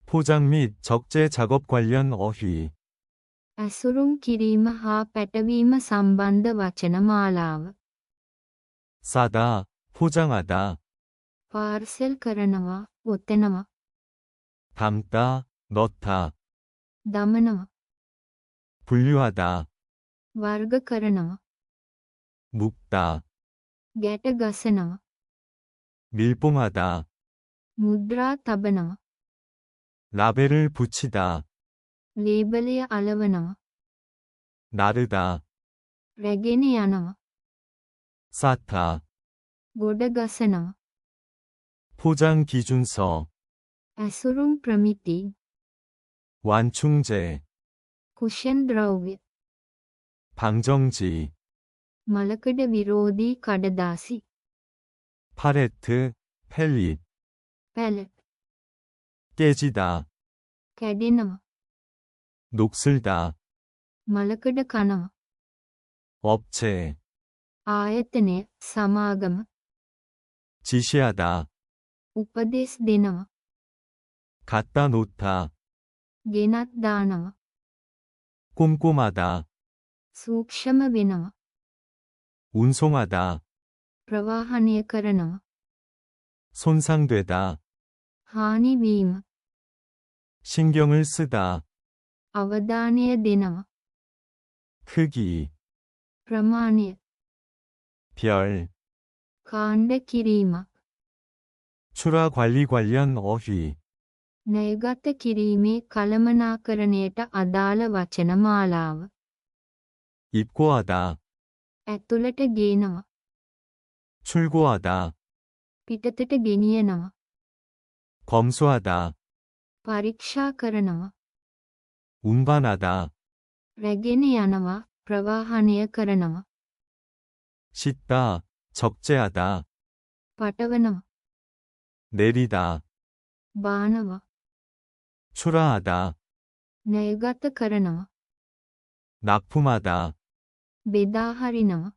포장 및 적재 작업 관련 어휘. ඇසුරුම් කිරීම හා පැටවීම සම්බන්ධ වචන මාලාව. 싸다, 포장하다, පාර්සල් කරනවා, ඔතනවා, 담다, 넣다, දමනවා, 분류하다, වර්ග කරනවා, 묶다, ගැට ගසනවා, 밀봉하다, මුද්‍රා තබනවා, 라벨을 붙이다, ලේබලය අලවනවා, 나르다, රැගෙන යනවා, 쌓다, ගොඩ ගසනවා. 포장 기준서, ඇසුරුම් ප්‍රමිති, 완충제, කුෂන් ද්‍රව්‍ය, 방정지, මලකඩ විරෝධී කඩදාසි, 팔레트, 펠릿, පැලට්, 깨지다, කැඩෙනවා, 녹슬다, මලකඩ කනවා, 업체, ආයතනය, සමාගම, 지시하다, උපදෙස් දෙනවා, 갖다 놓다, ගෙනත් දානවා, 꼼꼼하다, සූක්ෂම වෙනවා, 운송하다, ප්‍රවාහනය කරනවා, 손상되다, හානි වීම, 신경을 쓰다, අවධානය දෙනවා, 크기, ප්‍රමාණය, 별, කාණ්ඩ කිරීමක්, 출하 관리 관련 어휘. ණයගත කිරීමේ කළමනාකරණයට අදාළ වචන මාලාව. 입고하다, ඇතුළට ගේනවා, 출고하다, පිටතට ගෙනියනවා, 검수하다, පරීක්ෂා කරනවා, 운반하다, රැගෙන යනවා, ප්‍රවාහනය කරනවා, 싣다, 적재하다, පටවනවා, 내리다, බානවා, 출하하다, ණයගත කරනවා, 납품하다, බෙදා හරිනවා,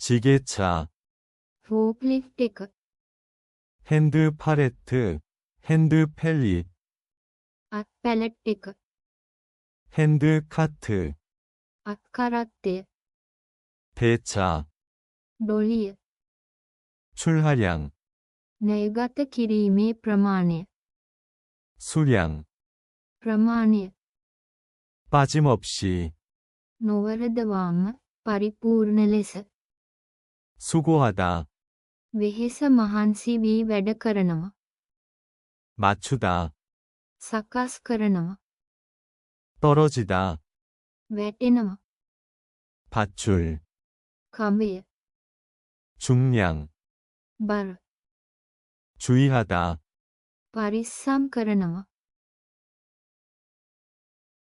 지게차, ෆෝක්ලිෆ්ට් එක, 핸드 팔레트, 핸드 펠릿, අත් පැලට් එක, 핸드 카트, අත් කරත්තය, 대차, ඩොලිය, 출하량, ණයගත කිරීමේ ප්‍රමාණය, 수량, ප්‍රමාණය, 빠짐없이, නොවරදවාම, පරිපූර්ණ ලෙස, 수고하다, වෙහෙස මහන්සි වී වැඩ කරනවා, 맞추다, සකස් කරනවා, 떨어지다, වැටෙනවා, 밧줄, කඹය, 중량, බර, 주의하다, පරිස්සම් කරනවා,